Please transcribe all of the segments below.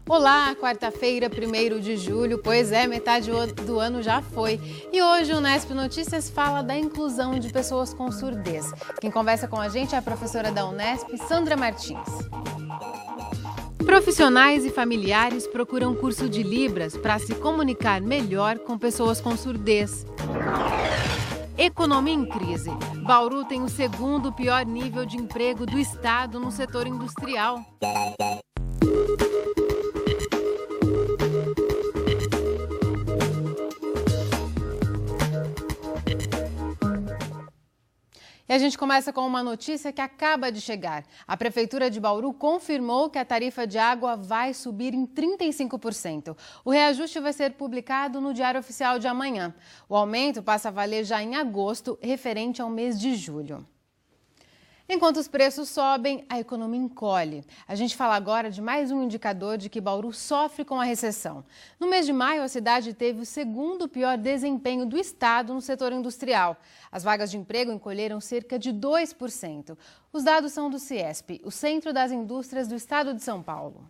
Olá, quarta-feira, 1º de julho, pois é, metade do ano já foi. E hoje o Unesp Notícias fala da inclusão de pessoas com surdez. Quem conversa com a gente é a professora da Unesp, Sandra Martins. Profissionais e familiares procuram curso de Libras para se comunicar melhor com pessoas com surdez. Economia em crise. Bauru tem o segundo pior nível de emprego do estado no setor industrial. E a gente começa com uma notícia que acaba de chegar. A Prefeitura de Bauru confirmou que a tarifa de água vai subir em 35%. O reajuste vai ser publicado no Diário Oficial de amanhã. O aumento passa a valer já em agosto, referente ao mês de julho. Enquanto os preços sobem, a economia encolhe. A gente fala agora de mais um indicador de que Bauru sofre com a recessão. No mês de maio, a cidade teve o segundo pior desempenho do estado no setor industrial. As vagas de emprego encolheram cerca de 2%. Os dados são do CIESP, o Centro das Indústrias do Estado de São Paulo.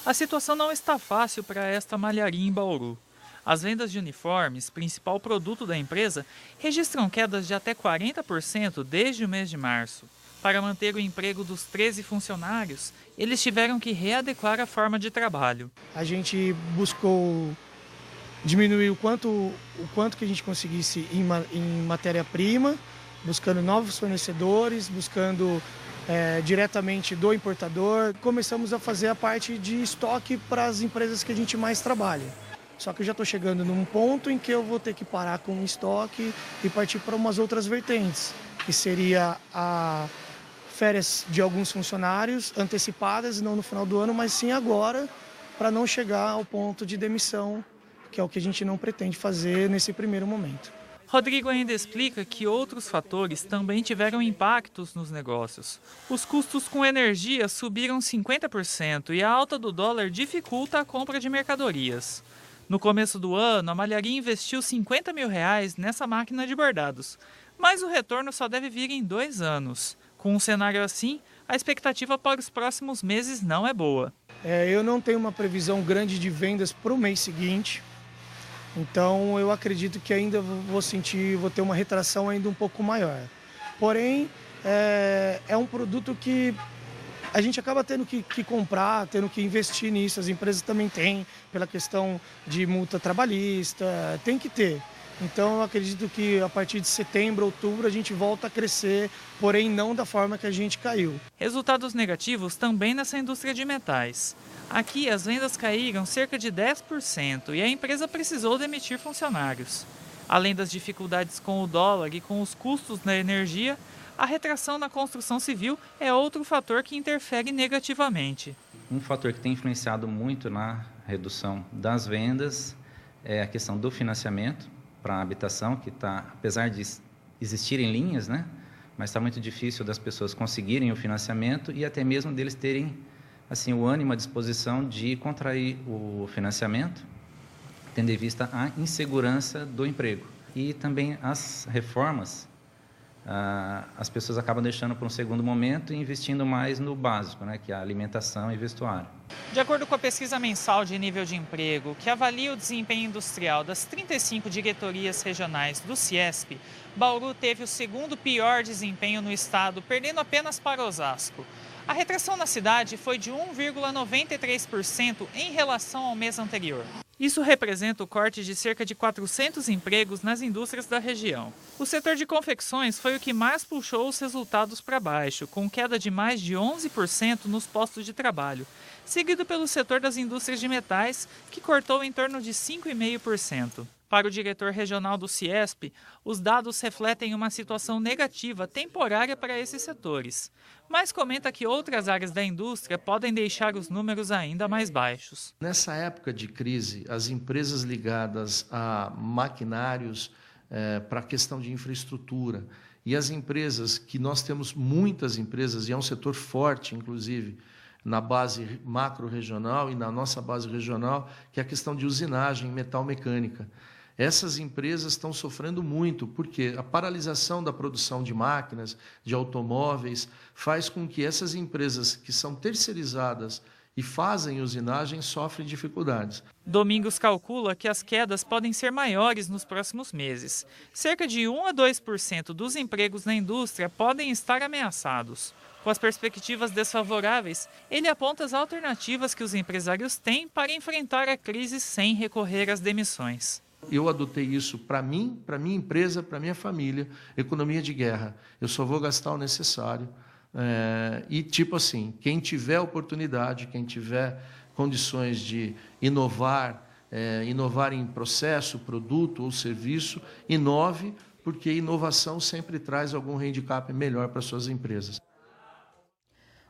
A situação não está fácil para esta malharia em Bauru. As vendas de uniformes, principal produto da empresa, registram quedas de até 40% desde o mês de março. Para manter o emprego dos 13 funcionários, eles tiveram que readequar a forma de trabalho. A gente buscou diminuir o quanto que a gente conseguisse em matéria-prima, buscando novos fornecedores, buscando diretamente do importador. Começamos a fazer a parte de estoque para as empresas que a gente mais trabalha. Só que eu já estou chegando num ponto em que eu vou ter que parar com o estoque e partir para umas outras vertentes, que seria a férias de alguns funcionários antecipadas, não no final do ano, mas sim agora, para não chegar ao ponto de demissão, que é o que a gente não pretende fazer nesse primeiro momento. Rodrigo ainda explica que outros fatores também tiveram impactos nos negócios. Os custos com energia subiram 50% e a alta do dólar dificulta a compra de mercadorias. No começo do ano, a malharia investiu R$50 mil nessa máquina de bordados, mas o retorno só deve vir em 2 anos. Com um cenário assim, a expectativa para os próximos meses não é boa. Eu não tenho uma previsão grande de vendas para o mês seguinte, então eu acredito que ainda vou ter uma retração ainda um pouco maior. Porém, é um produto que a gente acaba tendo que comprar, tendo que investir nisso. As empresas também têm, pela questão de multa trabalhista, tem que ter. Então eu acredito que a partir de setembro, outubro, a gente volta a crescer, porém não da forma que a gente caiu. Resultados negativos também nessa indústria de metais. Aqui as vendas caíram cerca de 10% e a empresa precisou demitir funcionários. Além das dificuldades com o dólar e com os custos da energia, a retração na construção civil é outro fator que interfere negativamente. Um fator que tem influenciado muito na redução das vendas é a questão do financiamento para a habitação, que está, apesar de existirem linhas, mas está muito difícil das pessoas conseguirem o financiamento e até mesmo deles terem assim, o ânimo, a disposição de contrair o financiamento, tendo em vista a insegurança do emprego. E também as reformas, as pessoas acabam deixando para um segundo momento e investindo mais no básico, que é a alimentação e vestuário. De acordo com a pesquisa mensal de nível de emprego, que avalia o desempenho industrial das 35 diretorias regionais do CIESP, Bauru teve o segundo pior desempenho no estado, perdendo apenas para Osasco. A retração na cidade foi de 1,93% em relação ao mês anterior. Isso representa o corte de cerca de 400 empregos nas indústrias da região. O setor de confecções foi o que mais puxou os resultados para baixo, com queda de mais de 11% nos postos de trabalho, seguido pelo setor das indústrias de metais, que cortou em torno de 5,5%. Para o diretor regional do CIESP, os dados refletem uma situação negativa temporária para esses setores, mas comenta que outras áreas da indústria podem deixar os números ainda mais baixos. Nessa época de crise, as empresas ligadas a maquinários para a questão de infraestrutura e as empresas, que nós temos muitas empresas, e é um setor forte, inclusive, na base macro-regional e na nossa base regional, que é a questão de usinagem metal-mecânica. Essas empresas estão sofrendo muito, porque a paralisação da produção de máquinas, de automóveis, faz com que essas empresas que são terceirizadas e fazem usinagem sofrem dificuldades. Domingos calcula que as quedas podem ser maiores nos próximos meses. Cerca de 1 a 2% dos empregos na indústria podem estar ameaçados. Com as perspectivas desfavoráveis, ele aponta as alternativas que os empresários têm para enfrentar a crise sem recorrer às demissões. Eu adotei isso para mim, para minha empresa, para minha família, economia de guerra. Eu só vou gastar o necessário. E tipo assim, quem tiver oportunidade, quem tiver condições de inovar, inovar em processo, produto ou serviço, inove, porque inovação sempre traz algum handicap melhor para suas empresas.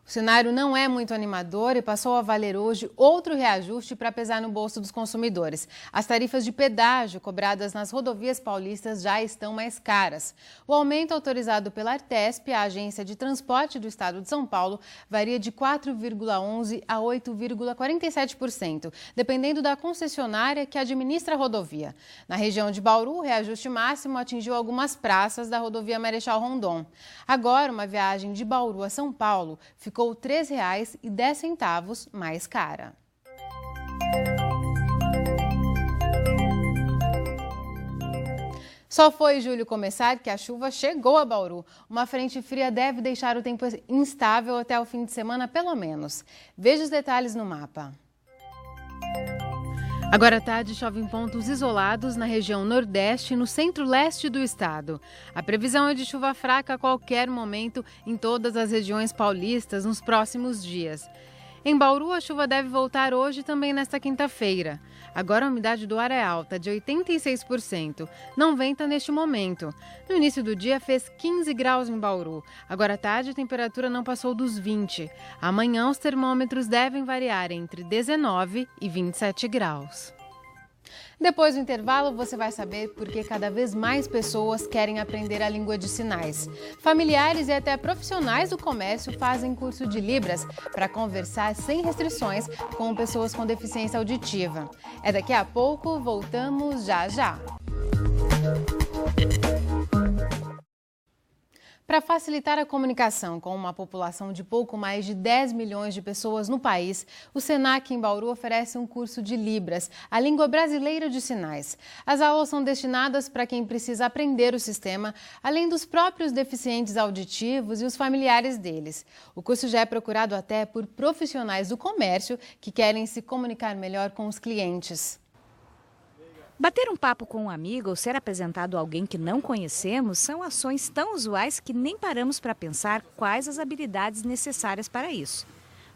O cenário não é muito animador e passou a valer hoje outro reajuste para pesar no bolso dos consumidores. As tarifas de pedágio cobradas nas rodovias paulistas já estão mais caras. O aumento autorizado pela Artesp, a agência de transporte do estado de São Paulo, varia de 4,11% a 8,47%, dependendo da concessionária que administra a rodovia. Na região de Bauru, o reajuste máximo atingiu algumas praças da rodovia Marechal Rondon. Agora, uma viagem de Bauru a São Paulo ficou R$ 3,10 mais cara. Só foi julho começar que a chuva chegou a Bauru. Uma frente fria deve deixar o tempo instável até o fim de semana, pelo menos. Veja os detalhes no mapa. Agora à tarde chove em pontos isolados na região nordeste e no centro-leste do estado. A previsão é de chuva fraca a qualquer momento em todas as regiões paulistas nos próximos dias. Em Bauru, a chuva deve voltar hoje e também nesta quinta-feira. Agora a umidade do ar é alta, de 86%. Não venta neste momento. No início do dia fez 15 graus em Bauru. Agora à tarde a temperatura não passou dos 20. Amanhã os termômetros devem variar entre 19 e 27 graus. Depois do intervalo, você vai saber por que cada vez mais pessoas querem aprender a língua de sinais. Familiares e até profissionais do comércio fazem curso de Libras para conversar sem restrições com pessoas com deficiência auditiva. É daqui a pouco, voltamos já já. Para facilitar a comunicação com uma população de pouco mais de 10 milhões de pessoas no país, o SENAC em Bauru oferece um curso de Libras, a língua brasileira de sinais. As aulas são destinadas para quem precisa aprender o sistema, além dos próprios deficientes auditivos e os familiares deles. O curso já é procurado até por profissionais do comércio que querem se comunicar melhor com os clientes. Bater um papo com um amigo ou ser apresentado a alguém que não conhecemos são ações tão usuais que nem paramos para pensar quais as habilidades necessárias para isso.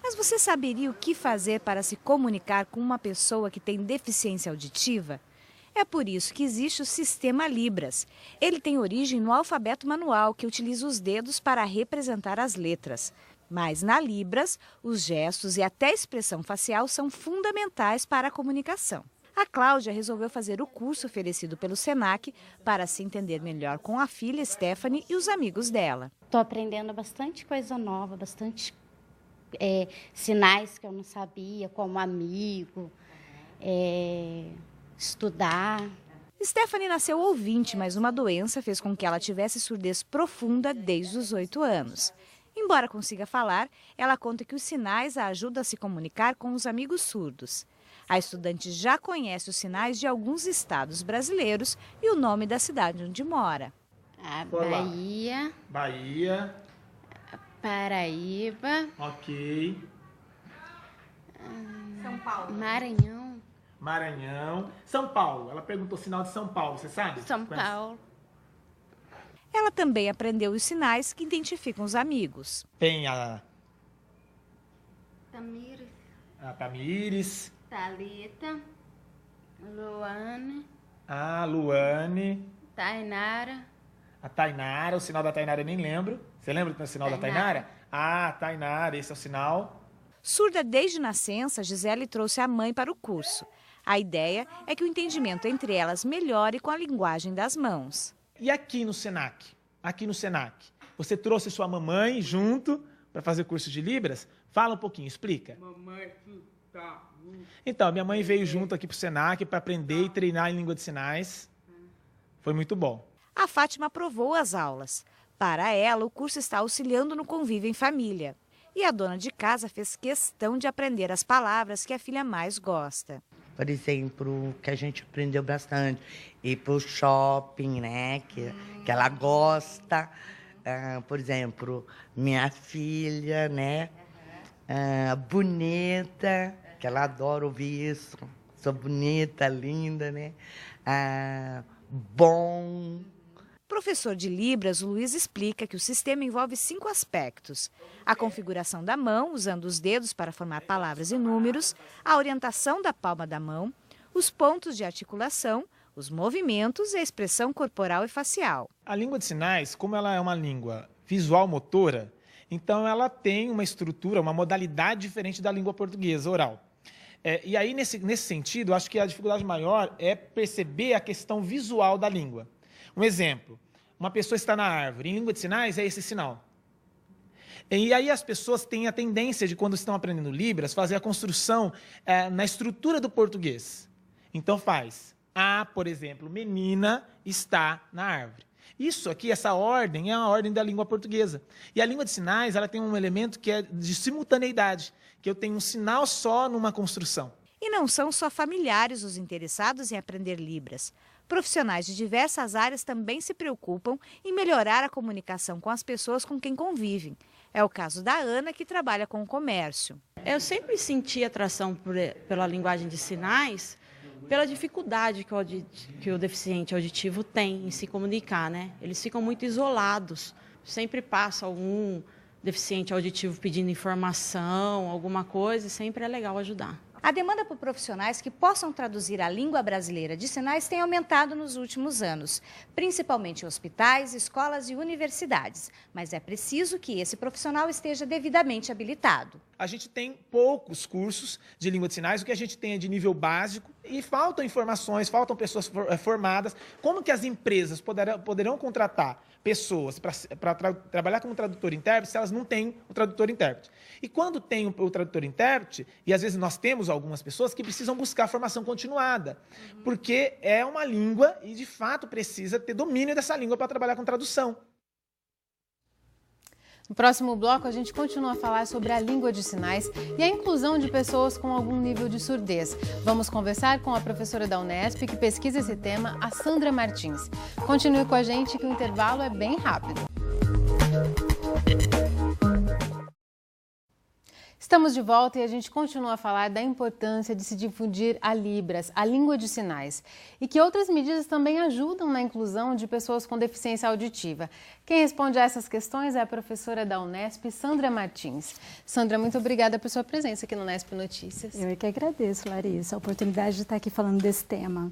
Mas você saberia o que fazer para se comunicar com uma pessoa que tem deficiência auditiva? É por isso que existe o Sistema Libras. Ele tem origem no alfabeto manual, que utiliza os dedos para representar as letras. Mas na Libras, os gestos e até a expressão facial são fundamentais para a comunicação. A Cláudia resolveu fazer o curso oferecido pelo SENAC para se entender melhor com a filha Stephanie e os amigos dela. Estou aprendendo bastante coisa nova, bastante sinais que eu não sabia, como amigo, estudar. Stephanie nasceu ouvinte, mas uma doença fez com que ela tivesse surdez profunda desde os 8 anos. Embora consiga falar, ela conta que os sinais a ajudam a se comunicar com os amigos surdos. A estudante já conhece os sinais de alguns estados brasileiros e o nome da cidade onde mora. Bahia. Bahia. Paraíba. Ok. São Paulo. Maranhão. Maranhão. São Paulo. Ela perguntou o sinal de São Paulo, você sabe? São Paulo. Ela também aprendeu os sinais que identificam os amigos. Tem a Tamires. A Tamires. Thalita. Luane. A Luane. Tainara. A Tainara. O sinal da Tainara eu nem lembro. Você lembra do sinal da Tainara? Ah, Tainara, esse é o sinal. Surda desde nascença, Gisele trouxe a mãe para o curso. A ideia é que o entendimento entre elas melhore com a linguagem das mãos. E aqui no SENAC? Aqui no SENAC, você trouxe sua mamãe junto para fazer curso de Libras? Fala um pouquinho, explica. Mamãe aqui. Então, minha mãe veio junto aqui para o Senac para aprender e treinar em língua de sinais. Foi muito bom. A Fátima aprovou as aulas. Para ela, o curso está auxiliando no convívio em família. E a dona de casa fez questão de aprender as palavras que a filha mais gosta. Por exemplo, que a gente aprendeu bastante, ir para o shopping, né, que ela gosta. Por exemplo, minha filha, né, bonita, que ela adora ouvir isso. Sou bonita, linda, né, bom. Professor de Libras, o Luiz explica que o sistema envolve 5 aspectos: a configuração da mão, usando os dedos para formar palavras e números, a orientação da palma da mão, os pontos de articulação, os movimentos e a expressão corporal e facial. A língua de sinais, como ela é uma língua visual motora, então ela tem uma estrutura, uma modalidade diferente da língua portuguesa oral. E aí, nesse sentido, acho que a dificuldade maior é perceber a questão visual da língua. Um exemplo, uma pessoa está na árvore, em língua de sinais é esse sinal. E aí as pessoas têm a tendência de, quando estão aprendendo Libras, fazer a construção na estrutura do português. Então faz, por exemplo, menina está na árvore. Isso aqui, essa ordem, é a ordem da língua portuguesa. E a língua de sinais, ela tem um elemento que é de simultaneidade, que eu tenho um sinal só numa construção. E não são só familiares os interessados em aprender Libras. Profissionais de diversas áreas também se preocupam em melhorar a comunicação com as pessoas com quem convivem. É o caso da Ana, que trabalha com o comércio. Eu sempre senti atração pela linguagem de sinais, pela dificuldade que o deficiente auditivo tem em se comunicar, né? Eles ficam muito isolados. Sempre passa algum deficiente auditivo pedindo informação, alguma coisa, e sempre é legal ajudar. A demanda por profissionais que possam traduzir a língua brasileira de sinais tem aumentado nos últimos anos, principalmente em hospitais, escolas e universidades. Mas é preciso que esse profissional esteja devidamente habilitado. A gente tem poucos cursos de língua de sinais, o que a gente tem é de nível básico, e faltam informações, faltam pessoas formadas. Como que as empresas poderão contratar pessoas para trabalhar como tradutor e intérprete se elas não têm o tradutor e intérprete? E quando tem o tradutor e intérprete, e às vezes nós temos algumas pessoas que precisam buscar formação continuada, porque é uma língua e, de fato, precisa ter domínio dessa língua para trabalhar com tradução. No próximo bloco, a gente continua a falar sobre a língua de sinais e a inclusão de pessoas com algum nível de surdez. Vamos conversar com a professora da Unesp que pesquisa esse tema, a Sandra Martins. Continue com a gente que o intervalo é bem rápido. Estamos de volta e a gente continua a falar da importância de se difundir a Libras, a língua de sinais, e que outras medidas também ajudam na inclusão de pessoas com deficiência auditiva. Quem responde a essas questões é a professora da Unesp, Sandra Martins. Sandra, muito obrigada por sua presença aqui no Unesp Notícias. Eu que agradeço, Larissa, a oportunidade de estar aqui falando desse tema.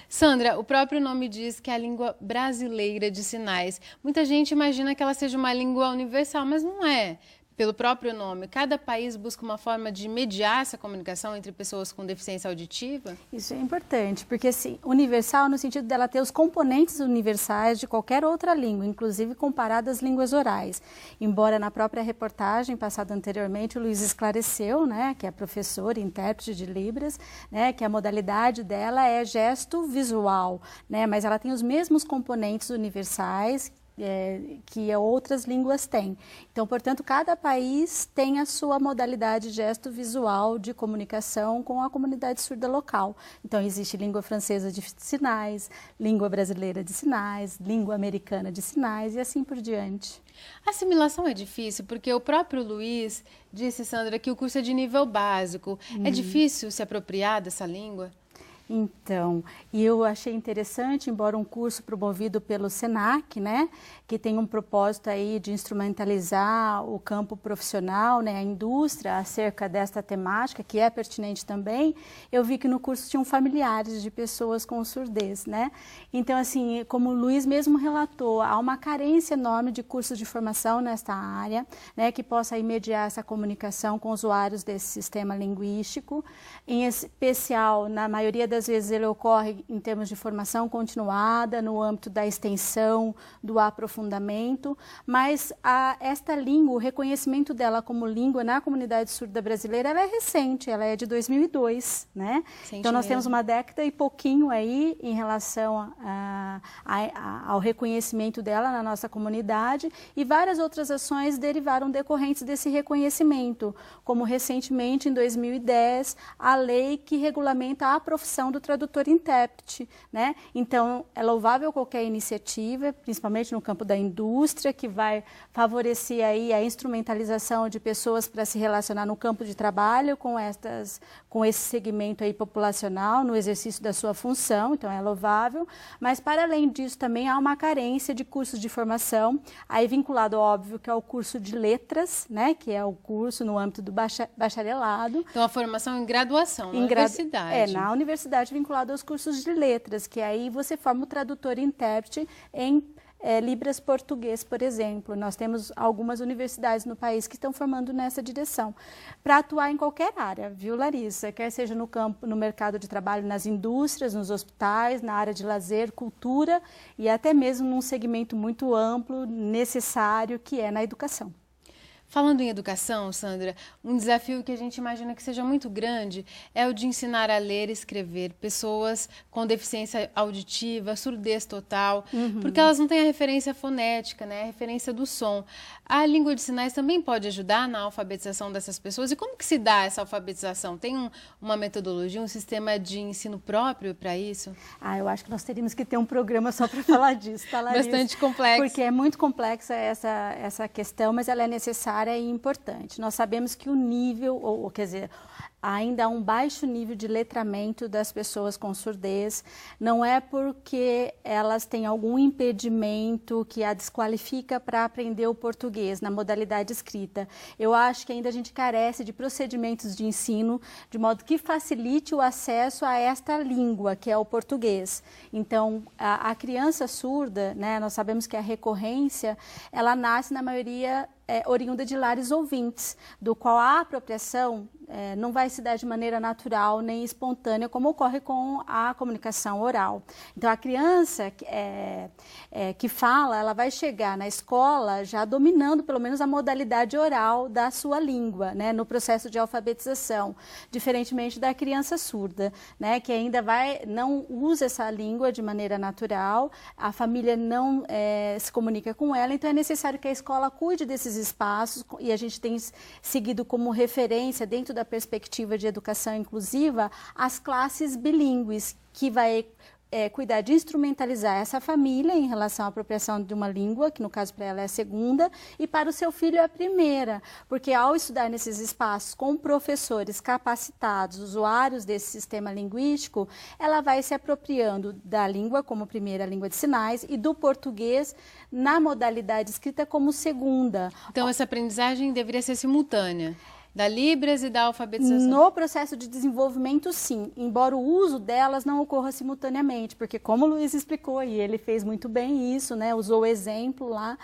Sandra, o próprio nome diz que é a língua brasileira de sinais. Muita gente imagina que ela seja uma língua universal, mas não é. Pelo próprio nome, cada país busca uma forma de mediar essa comunicação entre pessoas com deficiência auditiva? Isso é importante, porque assim, universal no sentido dela ter os componentes universais de qualquer outra língua, inclusive comparado às línguas orais. Embora na própria reportagem passada anteriormente o Luiz esclareceu, né, que é professora e intérprete de Libras, né, que a modalidade dela é gesto visual, né, mas ela tem os mesmos componentes universais que outras línguas têm. Então, portanto, cada país tem a sua modalidade gesto visual de comunicação com a comunidade surda local. Então, existe língua francesa de sinais, língua brasileira de sinais, língua americana de sinais e assim por diante. A assimilação é difícil, porque o próprio Luiz disse, Sandra, que o curso é de nível básico. É difícil se apropriar dessa língua? Então, e eu achei interessante, embora um curso promovido pelo Senac, né, que tem um propósito aí de instrumentalizar o campo profissional, né, a indústria acerca desta temática, que é pertinente também, eu vi que no curso tinham familiares de pessoas com surdez, né? Então, assim, como o Luiz mesmo relatou, há uma carência enorme de cursos de formação nesta área, né, que possa mediar essa comunicação com usuários desse sistema linguístico, em especial, na maioria das muitas vezes ele ocorre em termos de formação continuada, no âmbito da extensão, do aprofundamento, mas esta língua, o reconhecimento dela como língua na comunidade surda brasileira, ela é recente, ela é de 2002, né? Então nós temos uma década e pouquinho aí em relação ao reconhecimento dela na nossa comunidade, e várias outras ações derivaram decorrentes desse reconhecimento, como recentemente, em 2010, a lei que regulamenta a profissão do tradutor-intérprete, né? Então, é louvável qualquer iniciativa, principalmente no campo da indústria, que vai favorecer aí a instrumentalização de pessoas para se relacionar no campo de trabalho com esse segmento aí populacional, no exercício da sua função, então é louvável, mas para além disso também há uma carência de cursos de formação, aí vinculado, óbvio, que é o curso de letras, né, que é o curso no âmbito do bacharelado. Então, a formação em graduação, na universidade. Na universidade, vinculado aos cursos de letras, que aí você forma o tradutor e intérprete em Libras português, por exemplo. Nós temos algumas universidades no país que estão formando nessa direção, para atuar em qualquer área, viu, Larissa? Quer seja no campo, no mercado de trabalho, nas indústrias, nos hospitais, na área de lazer, cultura e até mesmo num segmento muito amplo, necessário, que é na educação. Falando em educação, Sandra, um desafio que a gente imagina que seja muito grande é o de ensinar a ler e escrever pessoas com deficiência auditiva, surdez total, porque elas não têm a referência fonética, né, a referência do som. A língua de sinais também pode ajudar na alfabetização dessas pessoas. E como que se dá essa alfabetização? Tem uma metodologia, um sistema de ensino próprio para isso? Eu acho que nós teríamos que ter um programa só para falar disso, tá, Larissa? Bastante complexo. Porque é muito complexa essa questão, mas ela é necessária e importante. Nós sabemos que o nível, quer dizer, ainda há um baixo nível de letramento das pessoas com surdez, não é porque elas têm algum impedimento que a desqualifica para aprender o português na modalidade escrita. Eu acho que ainda a gente carece de procedimentos de ensino de modo que facilite o acesso a esta língua, que é o português. Então, a criança surda, né, nós sabemos que a recorrência, ela nasce na maioria oriunda de lares ouvintes, do qual a apropriação não vai se dar de maneira natural nem espontânea, como ocorre com a comunicação oral. Então, a criança que fala, ela vai chegar na escola já dominando pelo menos a modalidade oral da sua língua, né, no processo de alfabetização, diferentemente da criança surda, né, que ainda não usa essa língua de maneira natural, a família não se comunica com ela, então é necessário que a escola cuide desses espaços, e a gente tem seguido como referência, dentro da perspectiva de educação inclusiva, as classes bilíngues, que vai cuidar de instrumentalizar essa família em relação à apropriação de uma língua, que no caso para ela é a segunda, e para o seu filho é a primeira, porque ao estudar nesses espaços com professores capacitados, usuários desse sistema linguístico, ela vai se apropriando da língua como primeira língua de sinais e do português na modalidade escrita como segunda. Então, essa aprendizagem deveria ser simultânea? Da Libras e da alfabetização? No processo de desenvolvimento, sim, embora o uso delas não ocorra simultaneamente, porque como o Luiz explicou, e ele fez muito bem isso, né, usou o exemplo lá,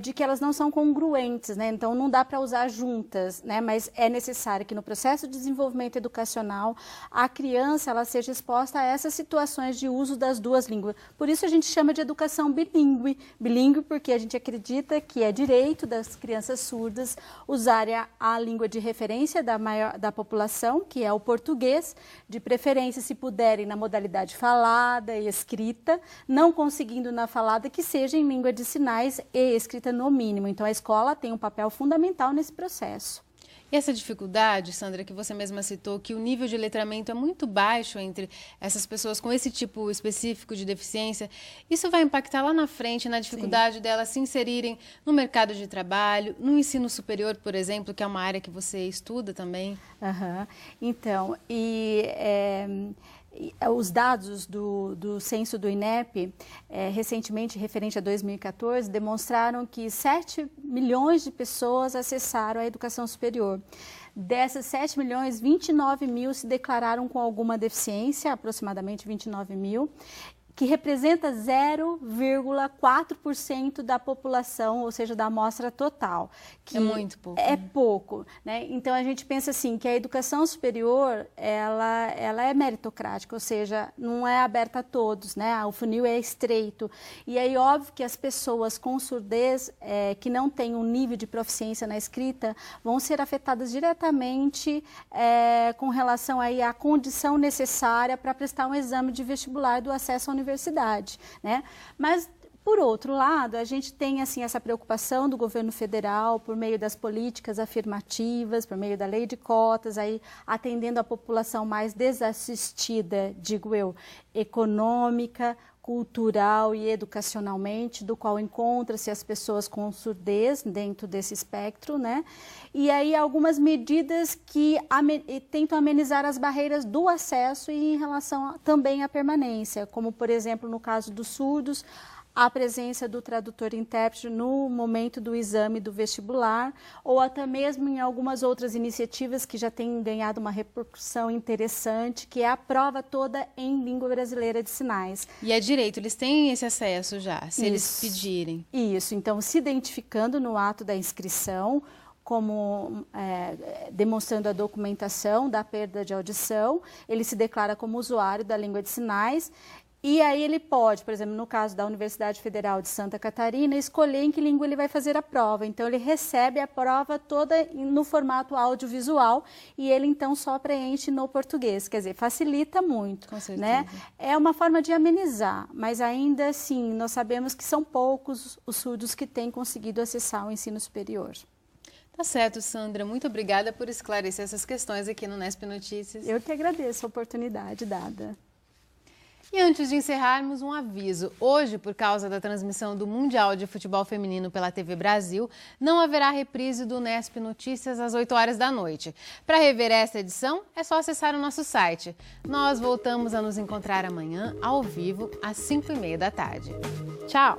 de que elas não são congruentes, né, então não dá para usar juntas, né, mas é necessário que no processo de desenvolvimento educacional a criança ela seja exposta a essas situações de uso das duas línguas. Por isso a gente chama de educação bilíngue, porque a gente acredita que é direito das crianças surdas usarem a língua de referência da população, que é o português, de preferência, se puderem, na modalidade falada e escrita, não conseguindo na falada, que seja em língua de sinais e escrita no mínimo. Então, a escola tem um papel fundamental nesse processo. E essa dificuldade, Sandra, que você mesma citou, que o nível de letramento é muito baixo entre essas pessoas com esse tipo específico de deficiência, isso vai impactar lá na frente na dificuldade delas se inserirem no mercado de trabalho, no ensino superior, por exemplo, que é uma área que você estuda também? Então, os dados do censo do INEP, recentemente, referente a 2014, demonstraram que 7 milhões de pessoas acessaram a educação superior. Dessas 7 milhões, 29 mil se declararam com alguma deficiência, aproximadamente 29 mil, que representa 0,4% da população, ou seja, da amostra total. Que é muito pouco. É pouco, né? Então a gente pensa assim que a educação superior ela é meritocrática, ou seja, não é aberta a todos, né? O funil é estreito. E aí óbvio que as pessoas com surdez que não têm um nível de proficiência na escrita vão ser afetadas diretamente com relação aí à condição necessária para prestar um exame de vestibular do acesso à universidade, né? Mas por outro lado, a gente tem assim essa preocupação do governo federal por meio das políticas afirmativas, por meio da lei de cotas, aí atendendo a população mais desassistida, digo eu, econômica, cultural e educacionalmente, do qual encontra-se as pessoas com surdez dentro desse espectro, né? E aí algumas medidas que tentam amenizar as barreiras do acesso e em relação também à permanência, como por exemplo no caso dos surdos, a presença do tradutor-intérprete no momento do exame do vestibular, ou até mesmo em algumas outras iniciativas que já têm ganhado uma repercussão interessante, que é a prova toda em língua brasileira de sinais. E é direito, eles têm esse acesso já, se eles pedirem. Isso, então se identificando no ato da inscrição, como demonstrando a documentação da perda de audição, ele se declara como usuário da língua de sinais. E aí ele pode, por exemplo, no caso da Universidade Federal de Santa Catarina, escolher em que língua ele vai fazer a prova. Então, ele recebe a prova toda no formato audiovisual e ele, então, só preenche no português. Quer dizer, facilita muito. Com certeza. Né? É uma forma de amenizar, mas ainda assim, nós sabemos que são poucos os surdos que têm conseguido acessar o ensino superior. Tá certo, Sandra. Muito obrigada por esclarecer essas questões aqui no Nesp Notícias. Eu que agradeço a oportunidade dada. E antes de encerrarmos, um aviso. Hoje, por causa da transmissão do Mundial de Futebol Feminino pela TV Brasil, não haverá reprise do Nesp Notícias às 8 horas da noite. Para rever esta edição, é só acessar o nosso site. Nós voltamos a nos encontrar amanhã, ao vivo, às 5h30 da tarde. Tchau!